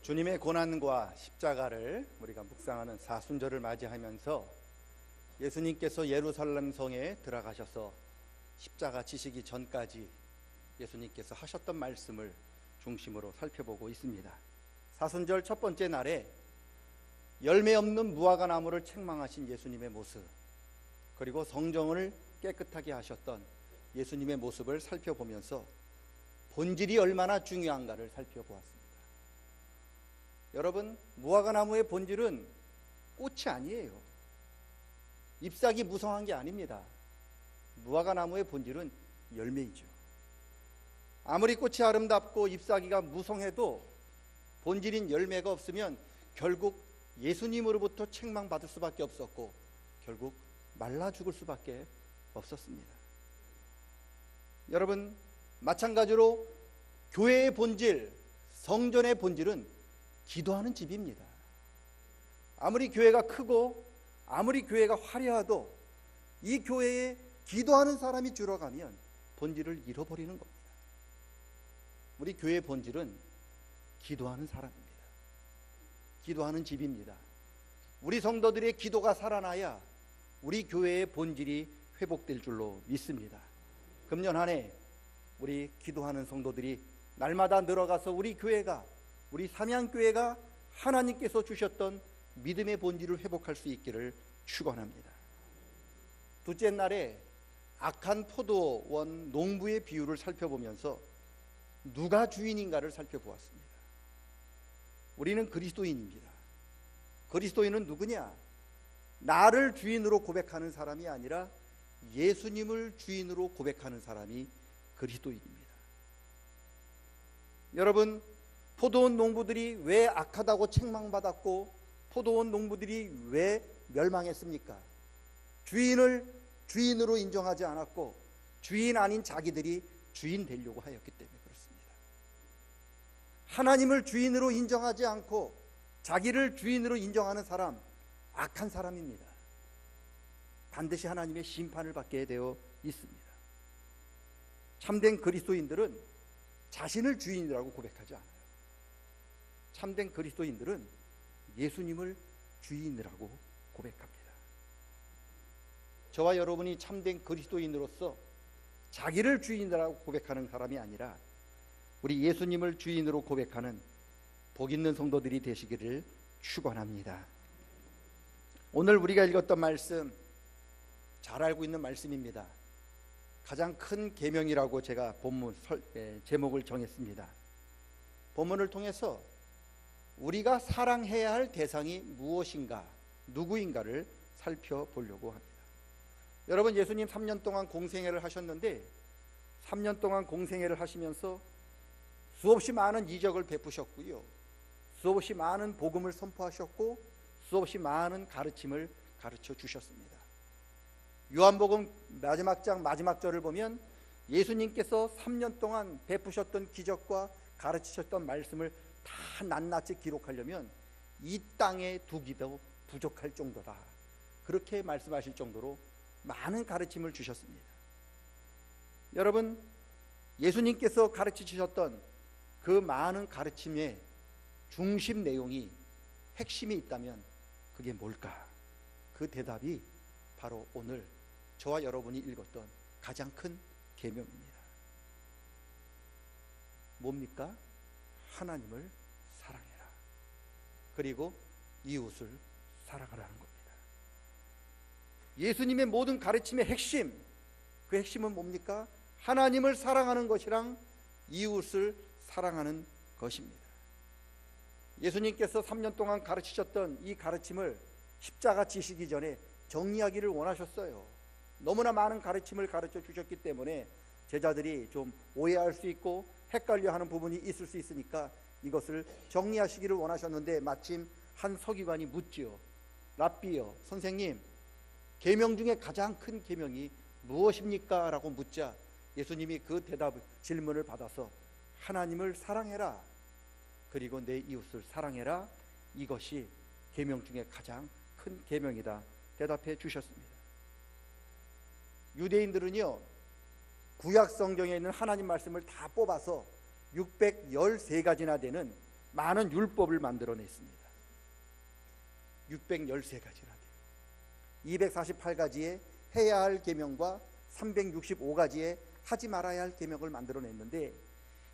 주님의 고난과 십자가를 우리가 묵상하는 사순절을 맞이하면서 예수님께서 예루살렘 성에 들어가셔서 십자가 지시기 전까지 예수님께서 하셨던 말씀을 중심으로 살펴보고 있습니다. 사순절 첫 번째 날에 열매 없는 무화과 나무를 책망하신 예수님의 모습, 그리고 성전을 깨끗하게 하셨던 예수님의 모습을 살펴보면서 본질이 얼마나 중요한가를 살펴보았습니다. 여러분, 무화과 나무의 본질은 꽃이 아니에요. 잎사귀 무성한 게 아닙니다. 무화과 나무의 본질은 열매이죠. 아무리 꽃이 아름답고 잎사귀가 무성해도 본질인 열매가 없으면 결국 예수님으로부터 책망받을 수밖에 없었고 결국 말라 죽을 수밖에 없었습니다. 여러분, 마찬가지로 교회의 본질, 성전의 본질은 기도하는 집입니다. 아무리 교회가 크고 아무리 교회가 화려해도 이 교회에 기도하는 사람이 줄어가면 본질을 잃어버리는 겁니다. 우리 교회의 본질은 기도하는 사람입니다. 기도하는 집입니다. 우리 성도들의 기도가 살아나야 우리 교회의 본질이 회복될 줄로 믿습니다. 금년 한 해 우리 기도하는 성도들이 날마다 늘어가서 우리 교회가, 우리 삼양교회가 하나님께서 주셨던 믿음의 본질을 회복할 수 있기를 축원합니다. 둘째 날에 악한 포도원 농부의 비유를 살펴보면서 누가 주인인가를 살펴보았습니다. 우리는 그리스도인입니다. 그리스도인은 누구냐? 나를 주인으로 고백하는 사람이 아니라 예수님을 주인으로 고백하는 사람이 그리스도인입니다. 여러분, 포도원 농부들이 왜 악하다고 책망받았고 포도원 농부들이 왜 멸망했습니까? 주인을 주인으로 인정하지 않았고 주인 아닌 자기들이 주인 되려고 하였기 때문에 그렇습니다. 하나님을 주인으로 인정하지 않고 자기를 주인으로 인정하는 사람, 악한 사람입니다. 반드시 하나님의 심판을 받게 되어 있습니다. 참된 그리스도인들은 자신을 주인이라고 고백하지 않아요. 참된 그리스도인들은 예수님을 주인이라고 고백합니다. 저와 여러분이 참된 그리스도인으로서 자기를 주인이라고 고백하는 사람이 아니라 우리 예수님을 주인으로 고백하는 복 있는 성도들이 되시기를 축원합니다. 오늘 우리가 읽었던 말씀 잘 알고 있는 말씀입니다. 가장 큰 계명이라고 제가 본문 제목을 정했습니다. 본문을 통해서 우리가 사랑해야 할 대상이 무엇인가, 누구인가를 살펴보려고 합니다. 여러분, 예수님 3년 동안 공생애를 하셨는데 3년 동안 공생애를 하시면서 수없이 많은 이적을 베푸셨고요, 수없이 많은 복음을 선포하셨고 수없이 많은 가르침을 가르쳐 주셨습니다. 요한복음 마지막 장 마지막 절을 보면 예수님께서 3년 동안 베푸셨던 기적과 가르치셨던 말씀을 다 낱낱이 기록하려면 이 땅에 두기도 부족할 정도다, 그렇게 말씀하실 정도로 많은 가르침을 주셨습니다. 여러분, 예수님께서 가르치셨던 그 많은 가르침의 중심 내용이, 핵심이 있다면 그게 뭘까? 그 대답이 바로 오늘 저와 여러분이 읽었던 가장 큰 계명입니다. 뭡니까? 하나님을 사랑해라, 그리고 이웃을 사랑하라는 겁니다. 예수님의 모든 가르침의 핵심, 그 핵심은 뭡니까? 하나님을 사랑하는 것이랑 이웃을 사랑하는 것입니다. 예수님께서 3년 동안 가르치셨던 이 가르침을 십자가 지시기 전에 정리하기를 원하셨어요. 너무나 많은 가르침을 가르쳐 주셨기 때문에 제자들이 좀 오해할 수 있고 헷갈려하는 부분이 있을 수 있으니까 이것을 정리하시기를 원하셨는데 마침 한 서기관이 묻지요. 랍비요, 선생님, 계명 중에 가장 큰 계명이 무엇입니까? 라고 묻자 예수님이 그 질문을 받아서 하나님을 사랑해라, 그리고 내 이웃을 사랑해라, 이것이 계명 중에 가장 큰 계명이다 대답해 주셨습니다. 유대인들은요, 구약 성경에 있는 하나님 말씀을 다 뽑아서 613가지나 되는 많은 율법을 만들어냈습니다. 613가지나 돼요. 248가지의 해야 할 계명과 365가지의 하지 말아야 할 계명을 만들어냈는데,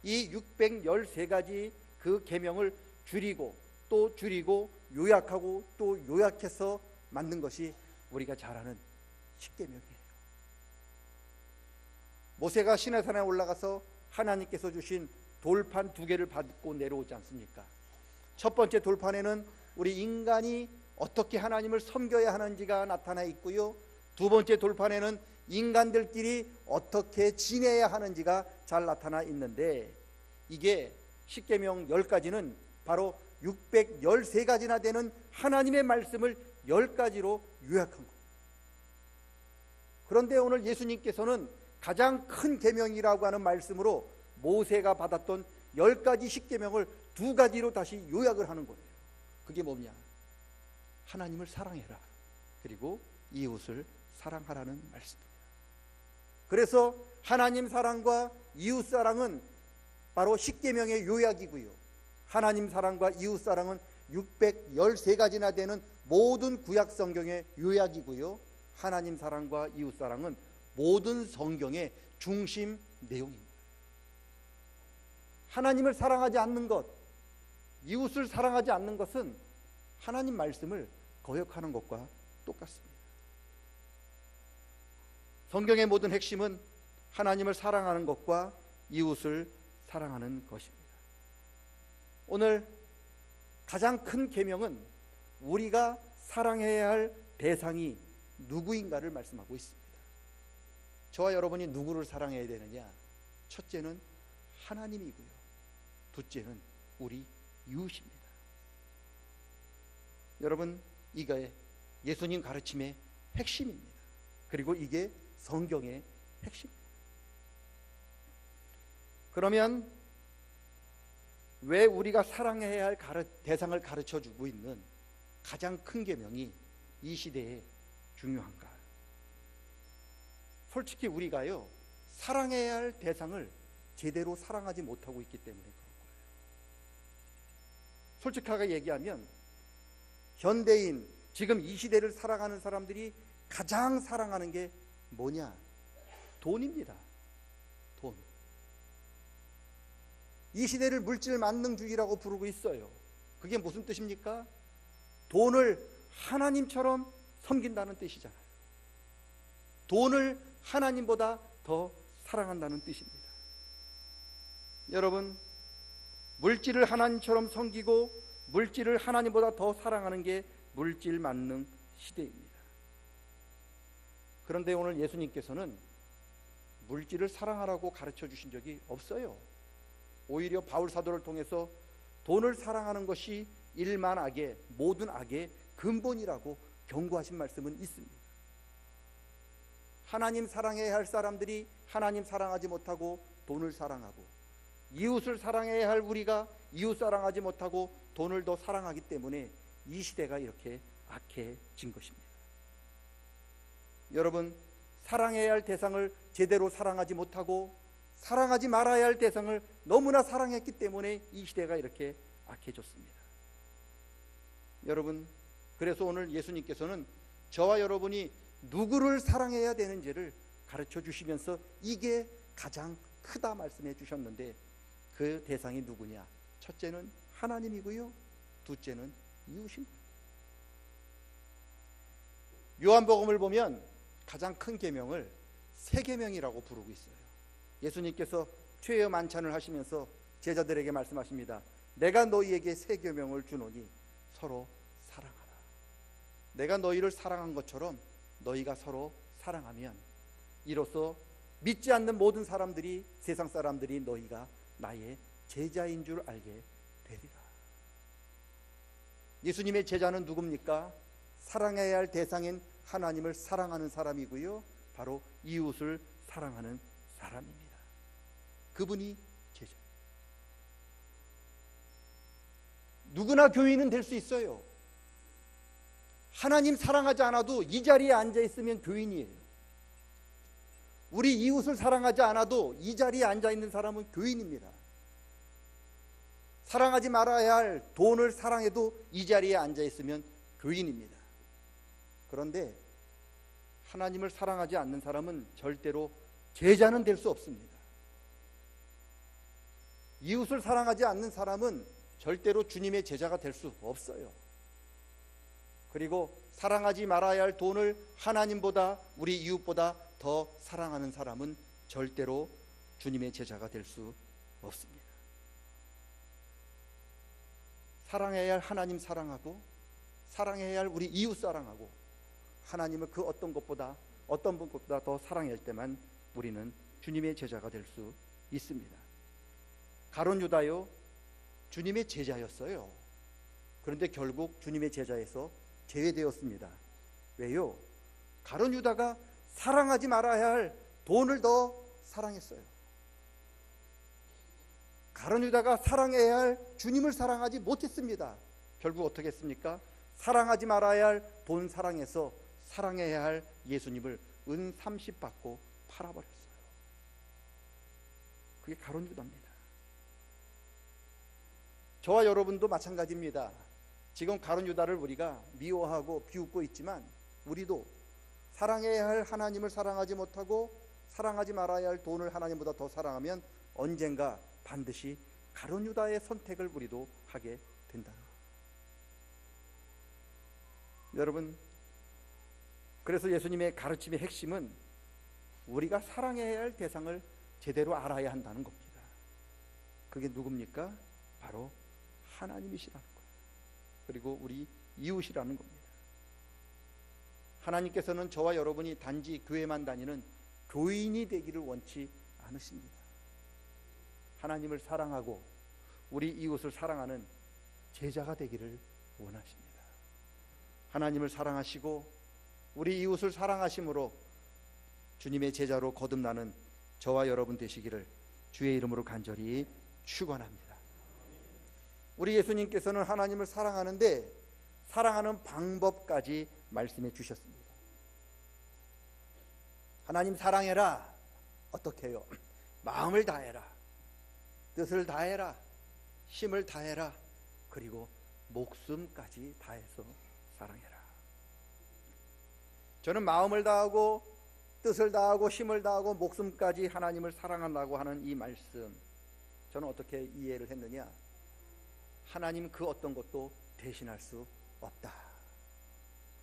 이 613가지 그 계명을 줄이고 또 줄이고 요약하고 또 요약해서 만든 것이 우리가 잘 아는 십계명이에요. 모세가 시내산에 올라가서 하나님께서 주신 돌판 2개를 받고 내려오지 않습니까? 첫 번째 돌판에는 우리 인간이 어떻게 하나님을 섬겨야 하는지가 나타나 있고요, 두 번째 돌판에는 인간들끼리 어떻게 지내야 하는지가 잘 나타나 있는데, 이게 십계명 10가지는 바로 613가지나 되는 하나님의 말씀을 10가지로 요약한 겁니다. 그런데 오늘 예수님께서는 가장 큰 계명이라고 하는 말씀으로 모세가 받았던 10가지 십계명을 2가지로 다시 요약을 하는 거예요. 그게 뭐냐? 하나님을 사랑해라, 그리고 이웃을 사랑하라는 말씀입니다. 그래서 하나님 사랑과 이웃 사랑은 바로 십계명의 요약이고요, 하나님 사랑과 이웃 사랑은 613가지나 되는 모든 구약 성경의 요약이고요, 하나님 사랑과 이웃 사랑은 모든 성경의 중심 내용입니다. 하나님을 사랑하지 않는 것, 이웃을 사랑하지 않는 것은 하나님 말씀을 거역하는 것과 똑같습니다. 성경의 모든 핵심은 하나님을 사랑하는 것과 이웃을 사랑하는 것입니다. 오늘 가장 큰 계명은 우리가 사랑해야 할 대상이 누구인가를 말씀하고 있습니다. 저와 여러분이 누구를 사랑해야 되느냐? 첫째는 하나님이고요, 둘째는 우리 이웃입니다. 여러분, 이게 예수님 가르침의 핵심입니다. 그리고 이게 성경의 핵심입니다. 그러면 왜 우리가 사랑해야 할 대상을 가르쳐주고 있는 가장 큰 계명이 이 시대에 중요한가? 솔직히 우리가요, 사랑해야 할 대상을 제대로 사랑하지 못하고 있기 때문에 그런 거예요. 솔직하게 얘기하면 현대인, 지금 이 시대를 살아가는 사람들이 가장 사랑하는 게 뭐냐? 돈입니다. 돈. 이 시대를 물질 만능주의라고 부르고 있어요. 그게 무슨 뜻입니까? 돈을 하나님처럼 섬긴다는 뜻이잖아요. 돈을 하나님보다 더 사랑한다는 뜻입니다. 여러분, 물질을 하나님처럼 섬기고 물질을 하나님보다 더 사랑하는 게 물질 만능 시대입니다. 그런데 오늘 예수님께서는 물질을 사랑하라고 가르쳐 주신 적이 없어요. 오히려 바울 사도를 통해서 돈을 사랑하는 것이 일만 악의, 모든 악의 근본이라고 경고하신 말씀은 있습니다. 하나님 사랑해야 할 사람들이 하나님 사랑하지 못하고 돈을 사랑하고, 이웃을 사랑해야 할 우리가 이웃 사랑하지 못하고 돈을 더 사랑하기 때문에 이 시대가 이렇게 악해진 것입니다. 여러분, 사랑해야 할 대상을 제대로 사랑하지 못하고 사랑하지 말아야 할 대상을 너무나 사랑했기 때문에 이 시대가 이렇게 악해졌습니다. 여러분, 그래서 오늘 예수님께서는 저와 여러분이 누구를 사랑해야 되는지를 가르쳐 주시면서 이게 가장 크다 말씀해 주셨는데, 그 대상이 누구냐? 첫째는 하나님이고요, 둘째는 이웃입니다. 요한복음을 보면 가장 큰 계명을 세 계명이라고 부르고 있어요. 예수님께서 최후 만찬을 하시면서 제자들에게 말씀하십니다. 내가 너희에게 새 계명을 주노니 서로 사랑하라. 내가 너희를 사랑한 것처럼 너희가 서로 사랑하면 이로써 믿지 않는 모든 사람들이, 세상 사람들이 너희가 나의 제자인 줄 알게 되리라. 예수님의 제자는 누굽니까? 사랑해야 할 대상인 하나님을 사랑하는 사람이고요, 바로 이웃을 사랑하는 사람입니다. 그분이 제자예요. 누구나 교인은 될 수 있어요. 하나님 사랑하지 않아도 이 자리에 앉아 있으면 교인이에요. 우리 이웃을 사랑하지 않아도 이 자리에 앉아 있는 사람은 교인입니다. 사랑하지 말아야 할 돈을 사랑해도 이 자리에 앉아 있으면 교인입니다. 그런데 하나님을 사랑하지 않는 사람은 절대로 제자는 될 수 없습니다. 이웃을 사랑하지 않는 사람은 절대로 주님의 제자가 될 수 없어요. 그리고 사랑하지 말아야 할 돈을 하나님보다, 우리 이웃보다 더 사랑하는 사람은 절대로 주님의 제자가 될 수 없습니다. 사랑해야 할 하나님 사랑하고, 사랑해야 할 우리 이웃 사랑하고, 하나님을 그 어떤 것보다, 어떤 분보다 더 사랑할 때만 우리는 주님의 제자가 될 수 있습니다. 가룟 유다요, 주님의 제자였어요. 그런데 결국 주님의 제자에서 제외되었습니다. 왜요? 가룟 유다가 사랑하지 말아야 할 돈을 더 사랑했어요. 가룟 유다가 사랑해야 할 주님을 사랑하지 못했습니다. 결국 어떻게 했습니까? 사랑하지 말아야 할 돈 사랑해서 사랑해야 할 예수님을 은 30 받고 팔아버렸어요. 그게 가룟 유다입니다. 저와 여러분도 마찬가지입니다. 지금 가룟 유다를 우리가 미워하고 비웃고 있지만, 우리도 사랑해야 할 하나님을 사랑하지 못하고 사랑하지 말아야 할 돈을 하나님보다 더 사랑하면 언젠가 반드시 가룟 유다의 선택을 우리도 하게 된다. 여러분, 그래서 예수님의 가르침의 핵심은 우리가 사랑해야 할 대상을 제대로 알아야 한다는 겁니다. 그게 누굽니까? 바로 하나님이시라는 거예요. 그리고 우리 이웃이라는 겁니다. 하나님께서는 저와 여러분이 단지 교회만 다니는 교인이 되기를 원치 않으십니다. 하나님을 사랑하고 우리 이웃을 사랑하는 제자가 되기를 원하십니다. 하나님을 사랑하시고 우리 이웃을 사랑하심으로 주님의 제자로 거듭나는 저와 여러분 되시기를 주의 이름으로 간절히 축원합니다. 우리 예수님께서는 하나님을 사랑하는데 사랑하는 방법까지 말씀해 주셨습니다. 하나님 사랑해라. 어떻게 해요? 마음을 다해라, 뜻을 다해라, 힘을 다해라, 그리고 목숨까지 다해서 사랑해라. 저는 마음을 다하고 뜻을 다하고 힘을 다하고 목숨까지 하나님을 사랑한다고 하는 이 말씀, 저는 어떻게 이해를 했느냐? 하나님 그 어떤 것도 대신할 수 없다.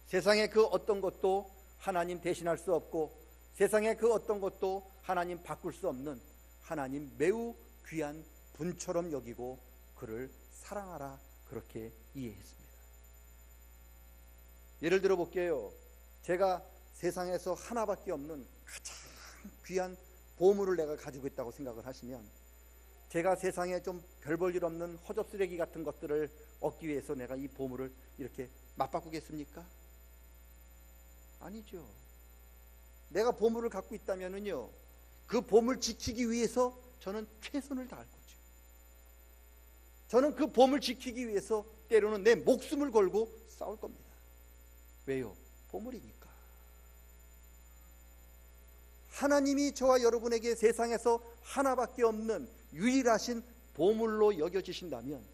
세상에 그 어떤 것도 하나님 대신할 수 없고, 세상에 그 어떤 것도 하나님 바꿀 수 없는 하나님 매우 귀한 분처럼 여기고 그를 사랑하라, 그렇게 이해했습니다. 예를 들어 볼게요. 제가 세상에서 하나밖에 없는 가장 귀한 보물을 내가 가지고 있다고 생각을 하시면, 제가 세상에 좀 별 볼 일 없는 허접 쓰레기 같은 것들을 얻기 위해서 내가 이 보물을 이렇게 맞바꾸겠습니까? 아니죠. 내가 보물을 갖고 있다면은요, 그 보물 지키기 위해서 저는 최선을 다할 거죠. 저는 그 보물 지키기 위해서 때로는 내 목숨을 걸고 싸울 겁니다. 왜요? 보물이니까. 하나님이 저와 여러분에게 세상에서 하나밖에 없는 유일하신 보물로 여겨지신다면,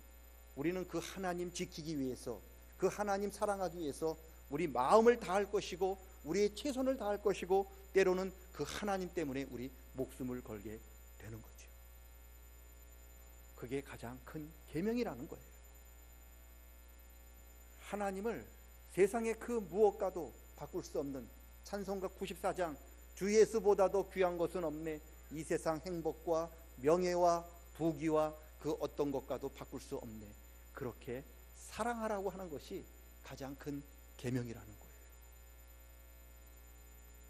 우리는 그 하나님 지키기 위해서, 그 하나님 사랑하기 위해서 우리 마음을 다할 것이고 우리의 최선을 다할 것이고, 때로는 그 하나님 때문에 우리 목숨을 걸게 되는 거죠. 그게 가장 큰 계명이라는 거예요. 하나님을 세상의 그 무엇과도 바꿀 수 없는 찬송가 94장 주 예수보다도 귀한 것은 없네, 이 세상 행복과 명예와 부귀와 그 어떤 것과도 바꿀 수 없네, 그렇게 사랑하라고 하는 것이 가장 큰 계명이라는 거예요.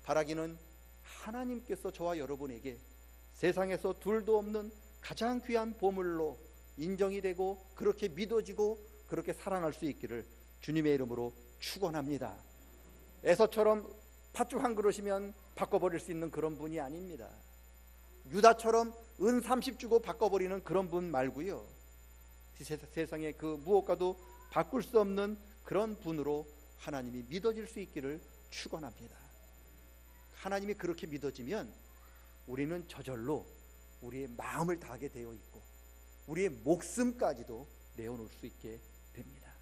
바라기는 하나님께서 저와 여러분에게 세상에서 둘도 없는 가장 귀한 보물로 인정이 되고 그렇게 믿어지고 그렇게 사랑할 수 있기를 주님의 이름으로 축원합니다. 에서처럼 팥죽 한 그릇이면 바꿔버릴 수 있는 그런 분이 아닙니다. 유다처럼 은 30 주고 바꿔버리는 그런 분 말고요, 세상에 그 무엇과도 바꿀 수 없는 그런 분으로 하나님이 믿어질 수 있기를 축원합니다. 하나님이 그렇게 믿어지면 우리는 저절로 우리의 마음을 다하게 되어 있고 우리의 목숨까지도 내어놓을 수 있게 됩니다.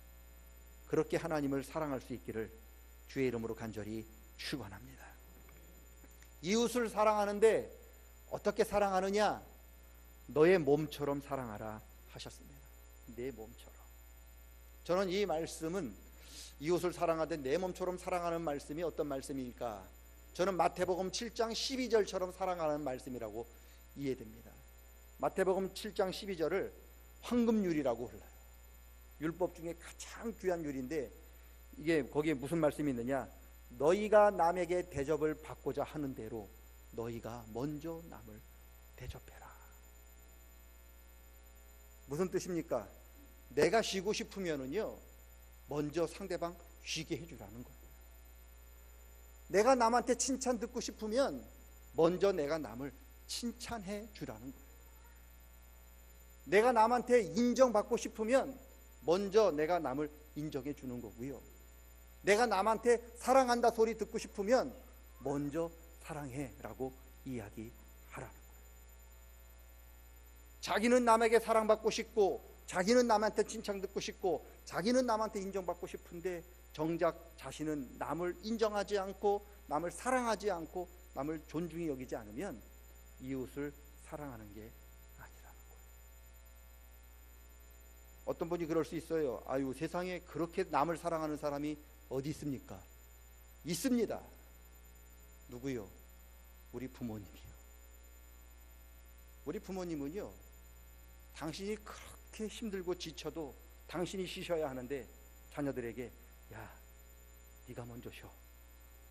그렇게 하나님을 사랑할 수 있기를 주의 이름으로 간절히 축원합니다. 이웃을 사랑하는데 어떻게 사랑하느냐? 너의 몸처럼 사랑하라 하셨습니다. 내 몸처럼. 저는 이 말씀은 이웃을 사랑하되 내 몸처럼 사랑하는 말씀이 어떤 말씀일까? 저는 마태복음 7장 12절처럼 사랑하는 말씀이라고 이해됩니다. 마태복음 7장 12절을 황금률이라고 불러요. 율법 중에 가장 귀한 율인데 이게 거기에 무슨 말씀이 있느냐? 너희가 남에게 대접을 받고자 하는 대로 너희가 먼저 남을 대접해라. 무슨 뜻입니까? 내가 쉬고 싶으면은요 먼저 상대방 쉬게 해주라는 거예요. 내가 남한테 칭찬 듣고 싶으면 먼저 내가 남을 칭찬해 주라는 거예요. 내가 남한테 인정받고 싶으면 먼저 내가 남을 인정해 주는 거고요. 내가 남한테 사랑한다 소리 듣고 싶으면 먼저 사랑해 라고 이야기하라는 거예요. 자기는 남에게 사랑받고 싶고 자기는 남한테 칭찬 듣고 싶고 자기는 남한테 인정받고 싶은데 정작 자신은 남을 인정하지 않고 남을 사랑하지 않고 남을 존중히 여기지 않으면 이웃을 사랑하는 게 아니라는 거예요. 어떤 분이 그럴 수 있어요. 아유, 세상에 그렇게 남을 사랑하는 사람이 어디 있습니까? 있습니다. 누구요? 우리 부모님이요. 우리 부모님은요 당신이 그렇게 힘들고 지쳐도 당신이 쉬셔야 하는데 자녀들에게 야, 네가 먼저 쉬어,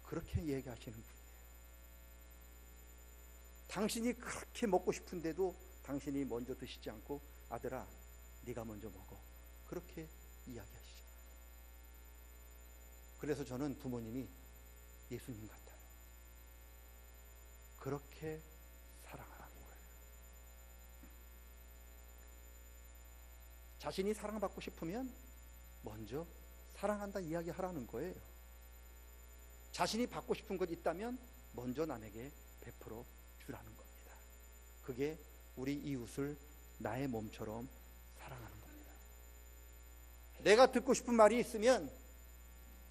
그렇게 얘기하시는 분이에요. 당신이 그렇게 먹고 싶은데도 당신이 먼저 드시지 않고 아들아 네가 먼저 먹어, 그렇게 이야기하시죠. 그래서 저는 부모님이 예수님 같아요. 그렇게 사랑하라는 거예요. 자신이 사랑받고 싶으면 먼저 사랑한다 이야기하라는 거예요. 자신이 받고 싶은 것 있다면 먼저 남에게 베풀어 주라는 겁니다. 그게 우리 이웃을 나의 몸처럼 사랑하는 겁니다. 내가 듣고 싶은 말이 있으면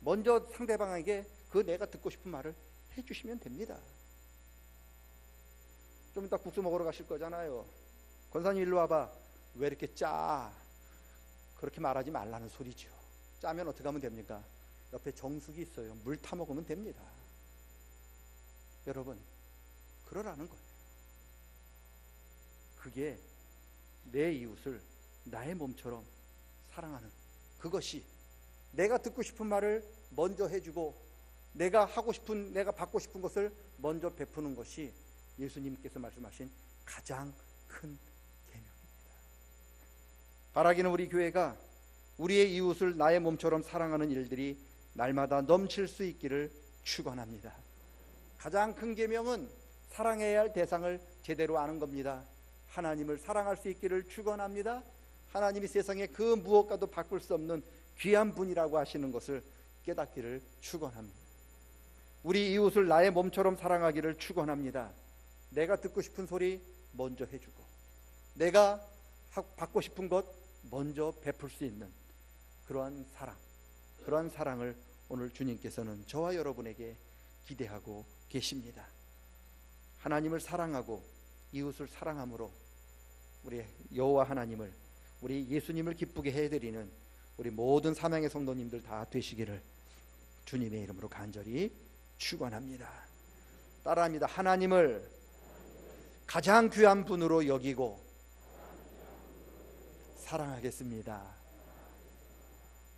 먼저 상대방에게 그 내가 듣고 싶은 말을 해주시면 됩니다. 좀 이따 국수 먹으러 가실 거잖아요. 권사님 일로 와봐. 왜 이렇게 짜? 그렇게 말하지 말라는 소리죠. 짜면 어떻게 하면 됩니까? 옆에 정수기 있어요. 물 타 먹으면 됩니다. 여러분, 그러라는 거예요. 그게 내 이웃을 나의 몸처럼 사랑하는, 그것이 내가 듣고 싶은 말을 먼저 해주고 내가 하고 싶은, 내가 받고 싶은 것을 먼저 베푸는 것이 예수님께서 말씀하신 가장 큰 계명입니다. 바라기는 우리 교회가 우리의 이웃을 나의 몸처럼 사랑하는 일들이 날마다 넘칠 수 있기를 축원합니다. 가장 큰 계명은 사랑해야 할 대상을 제대로 아는 겁니다. 하나님을 사랑할 수 있기를 축원합니다. 하나님이 세상에 그 무엇과도 바꿀 수 없는 귀한 분이라고 하시는 것을 깨닫기를 축원합니다. 우리 이웃을 나의 몸처럼 사랑하기를 축원합니다. 내가 듣고 싶은 소리 먼저 해주고 내가 받고 싶은 것 먼저 베풀 수 있는 그러한 사랑, 그러한 사랑을 오늘 주님께서는 저와 여러분에게 기대하고 계십니다. 하나님을 사랑하고 이웃을 사랑함으로 우리 여호와 하나님을, 우리 예수님을 기쁘게 해드리는 우리 모든 사명의 성도님들 다 되시기를 주님의 이름으로 간절히 축원합니다. 따라합니다. 하나님을 가장 귀한 분으로 여기고 사랑하겠습니다.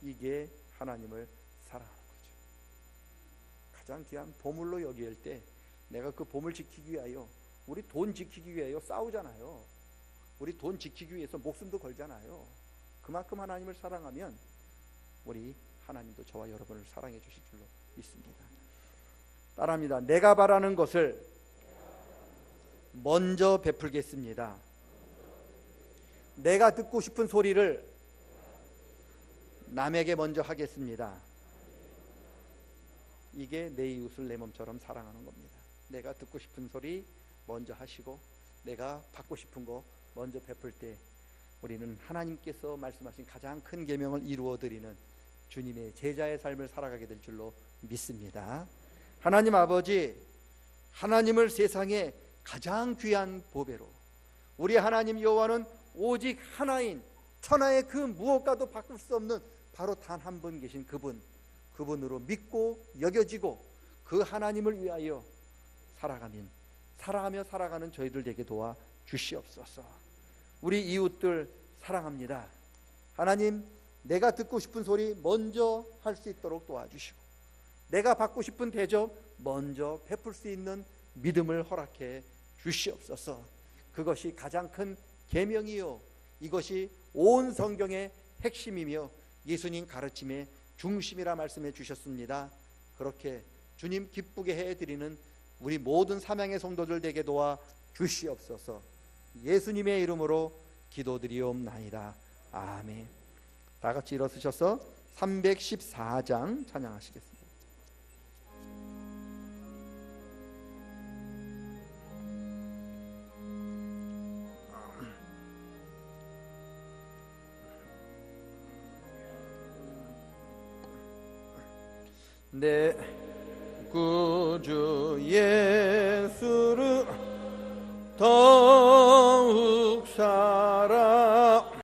이게 하나님을 사랑하는 거죠. 가장 귀한 보물로 여길 때 내가 그 보물 지키기 위하여, 우리 돈 지키기 위하여 싸우잖아요. 우리 돈 지키기 위해서 목숨도 걸잖아요. 그만큼 하나님을 사랑하면 우리 하나님도 저와 여러분을 사랑해 주실 줄로 믿습니다. 따라합니다. 내가 바라는 것을 먼저 베풀겠습니다. 내가 듣고 싶은 소리를 남에게 먼저 하겠습니다. 이게 내 이웃을 내 몸처럼 사랑하는 겁니다. 내가 듣고 싶은 소리 먼저 하시고 내가 받고 싶은 거 먼저 베풀 때 우리는 하나님께서 말씀하신 가장 큰 계명을 이루어드리는 주님의 제자의 삶을 살아가게 될 줄로 믿습니다. 하나님 아버지, 하나님을 세상에 가장 귀한 보배로, 우리 하나님 여호와는 오직 하나인 천하의 그 무엇과도 바꿀 수 없는 바로 단 한 분 계신 그분으로 믿고 여겨지고 그 하나님을 위하여 살아가며 살아가는 저희들 되게 도와 주시옵소서. 우리 이웃들 사랑합니다. 하나님, 내가 듣고 싶은 소리 먼저 할 수 있도록 도와주시고, 내가 받고 싶은 대접 먼저 베풀 수 있는 믿음을 허락해 주시옵소서. 그것이 가장 큰 계명이요, 이것이 온 성경의 핵심이며 예수님 가르침의 중심이라 말씀해 주셨습니다. 그렇게 주님 기쁘게 해드리는 우리 모든 삼양의 성도들 되게 도와 주시옵소서. 예수님의 이름으로 기도드리옵나이다. 아멘. 다 같이 일어서셔서 314장 찬양하시겠습니다. 내 구주 예수를 더